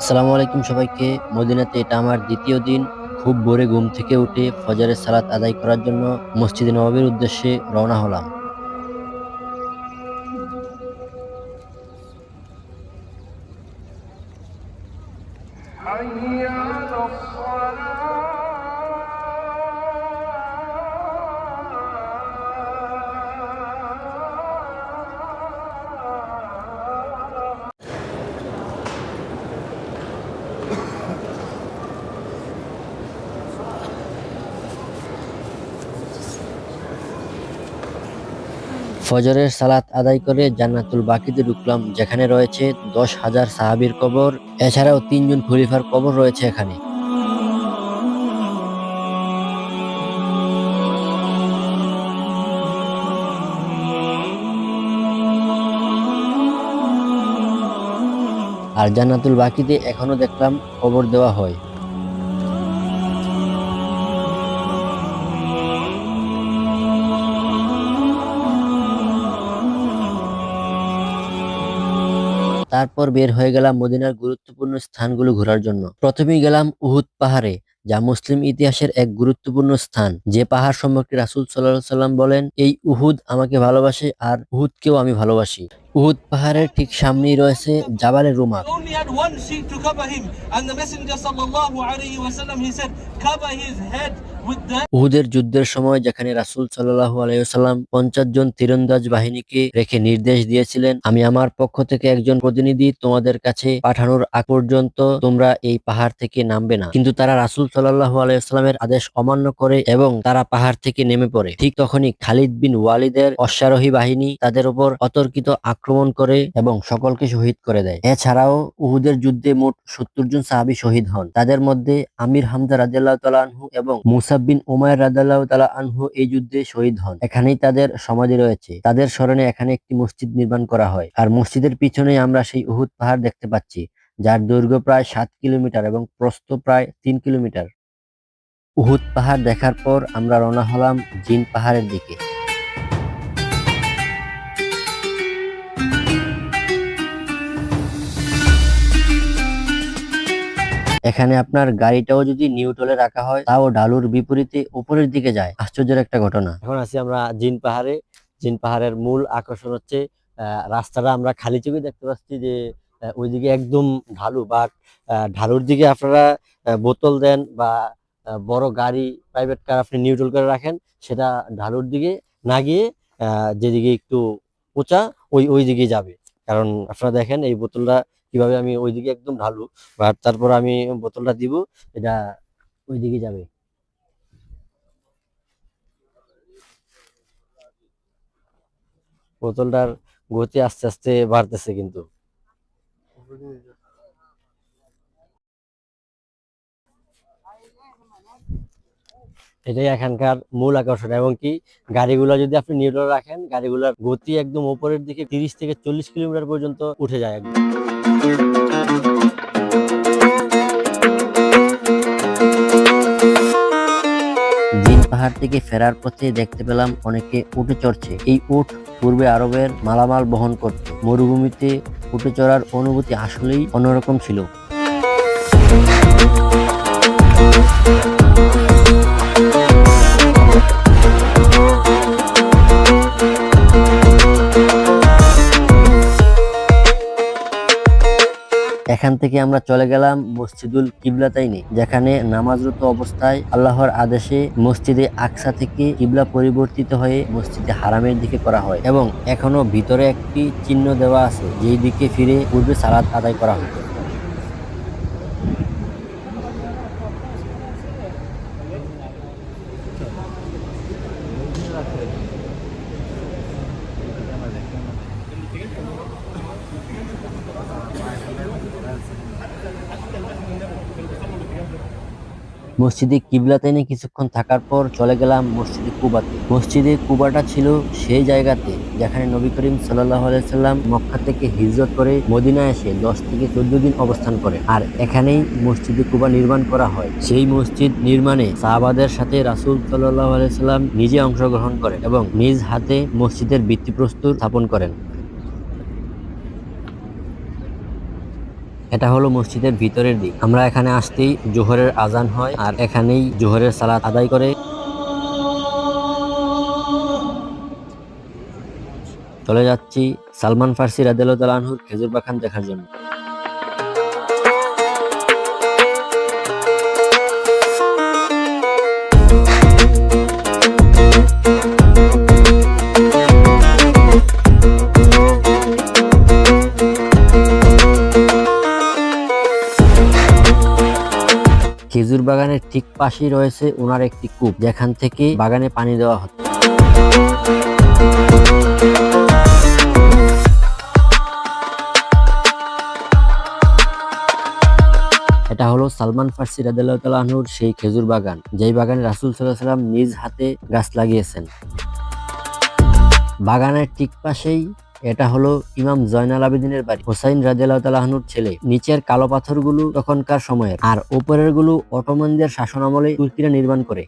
আসসালামু আলাইকুম সবাইকে। মদিনাতে এটা আমার দ্বিতীয় দিন। খুব ভোরে ঘুম থেকে উঠে ফজরের সালাত আদায় করার জন্য মসজিদে নববীর উদ্দেশ্যে রওনা হলাম। حي على الصلاة. ফজরের সালাত আদায় করে জান্নাতুল বাকিতে ঢুকলাম, যেখানে রয়েছে 10,000 সাহাবীর কবর। এছাড়াও 3 জন খলিফার কবর রয়েছে এখানে। আর জান্নাতুল বাকিতে এখনো দেখলাম কবর দেওয়া হয়। তারপর বের হয়ে গেলাম মদিনার গুরুত্বপূর্ণ স্থানগুলো ঘোরার জন্য। প্রথমেই গেলাম উহুদ পাহাড়ে, যা মুসলিম ইতিহাসের এক গুরুত্বপূর্ণ স্থান। যে পাহাড় সম্পর্কে রাসূল সাল্লাল্লাহু আলাইহি সাল্লাম বলেন, এই উহুদ আমাকে ভালোবাসে আর উহুদকেও আমি ভালোবাসি। উহুদ পাহাড়ের ঠিক সামনেই রয়েছে জাবালে রুমাক। He only had one sheet to cover him, and the Messenger sallallahu alaihi wasallam, he said, cover his head with the. উহুদের যুদ্ধের সময় যেখানে রাসূল সাল্লাল্লাহু আলাইহি ওয়াসাল্লাম 50 জন তীরন্দাজ বাহিনীকে রেখে নির্দেশ দিয়েছিলেন, আমি আমার পক্ষ থেকে একজন প্রতিনিধি তোমাদের কাছে পাঠানোর আগ পর্যন্ত তোমরা এই পাহাড় থেকে নামবে না। কিন্তু তারা রাসূল সাল্লাল্লাহু আলাইহি ওয়াসাল্লামের আদেশ অমান্য করে এবং তারা পাহাড় থেকে নেমে পড়ে। ঠিক তখনই খালিদ বিন ওয়ালিদের অশ্বারোহী বাহিনী তাদের উপর অতর্কিত আক্রমণ করে এবং সকলকে শহীদ করে দেয়। এছাড়াও উহুদের যুদ্ধে মোট 70 জন সাহাবী শহীদ হন। তাদের মধ্যে আমির হামজা রাদিয়াল্লাহু তাআলা আনহু এবং মুসাব বিন উমাইর রাদিয়াল্লাহু তাআলা আনহু এই যুদ্ধে শহীদ হন। এখানেই তাদের সমাধি রয়েছে। তাদের স্মরণে এখানে একটি মসজিদ নির্মাণ করা হয়। আর মসজিদের পিছনেই আমরা সেই উহুদ পাহাড় দেখতে পাচ্ছি, যার দৈর্ঘ্য প্রায় 7 কিলোমিটার এবং প্রস্থ প্রায় 3 কিলোমিটার। উহুদ পাহাড় দেখার পর আমরা রওনা হলাম জিন পাহাড়ের দিকে। এখানে আপনার গাড়িটাও যদি নিউট্রালে রাখা হয়, তাও ঢালুর বিপরীতে উপরের দিকে যায়। আশ্চর্যের একটা ঘটনা। এখন আছি আমরা জিন পাহাড়ে। জিন পাহাড়ের মূল আকর্ষণ হচ্ছে রাস্তাটা আমরা খালি চোখে দেখতে পাচ্ছি যে ওইদিকে একদম ঢালু, বাট ঢালুর দিকে আপনারা বোতল দেন বা বড় গাড়ি, প্রাইভেট কার আপনি নিউট্রাল করে রাখেন, সেটা ঢালুর দিকে না গিয়ে যেদিকে একটু উঁচা ওই দিকে যাবে। কারণ আপনারা দেখেন এই বোতলটা কিভাবে, আমি ওইদিকে একদম ঢালু, বাট তারপর আমি বোতলটা দিব, এটা ওইদিকে যাবে। বোতলটার গতি আস্তে আস্তে বাড়তেছে কিন্তু। এটাই এখানকার মূল আকর্ষণ। এবং কি গাড়িগুলো যদি আপনি নিউট্রাল রাখেন, গাড়িগুলোর গতি একদম উপরের দিকে 30 থেকে 40 কিলোমিটার পর্যন্ত উঠে যায় একদম। জিন পাহাড় থেকে ফেরার পথে দেখতে পেলাম অনেকে উটে চড়ছে। এই উট পূর্বে আরবের মালামাল বহন করত। মরুভূমিতে উটে চড়ার অনুভূতি আসলেই অন্যরকম ছিল। এখান থেকে আমরা চলে গেলাম মসজিদুল কিবলাতাইনে, যেখানে নামাজরত অবস্থায় আল্লাহর আদেশে মসজিদে আকসা থেকে কিবলা পরিবর্তিত হয়ে মসজিদে হারামের দিকে করা হয় এবং এখনো ভিতরে একটি চিহ্ন দেওয়া আছে যেই দিকে ফিরে পূর্বে সালাত আদায় করা হতো। মসজিদে কিবলাতাইনে কিছুক্ষণ থাকার পর চলে গেলাম মসজিদে কুবাতে। মসজিদে কুবাটা ছিল সেই জায়গাতে যেখানে নবী করিম সাল্লাল্লাহু আলাইহি সাল্লাম মক্কা থেকে হিজরত করে মদিনা এসে 10 থেকে 14 দিন অবস্থান করে। আর এখানেই মসজিদে কুবা নির্মাণ করা হয়। সেই মসজিদ নির্মাণে সাহাবাদের সাথে রাসূল সাল্লাল্লাহু আলাইহি সাল্লাম নিজে অংশগ্রহণ করেন এবং নিজ হাতে মসজিদের ভিত্তিপ্রস্তর স্থাপন করেন। এটা হলো মসজিদের ভিতরের দিক। আমরা এখানে আসতেই জোহরের আজান হয় আর এখানেই জোহরের সালাত আদায় করে চলে যাচ্ছি সালমান ফার্সি রাদিয়াল্লাহু তাআলা আনহুর খেজুর বাগান দেখার জন্য। খেজুর বাগানের ঠিক পাশেই রয়েছে ওনার একটি কূপ, যেখান থেকে বাগানে পানি দেওয়া হতো। এটা হলো সালমান ফার্সি রাদিয়াল্লাহু তাআলা আনহুর সেই খেজুর বাগান, যেই বাগানে রাসূল সাল্লাল্লাহু আলাইহি ওয়াসাল্লাম নিজ হাতে গাছ লাগিয়েছেন। বাগানের ঠিক পাশেই এটা হলো ইমাম জয়নাল আবেদিনের বাড়ি, হুসাইন রাদিয়াল্লাহু তাআলা আনহুর ছেলে। নিচের কালো পাথরগুলো তখনকার সময়ের, আর উপরের গুলো অটোমানদের শাসনামলে তুর্কিরা নির্মাণ করে।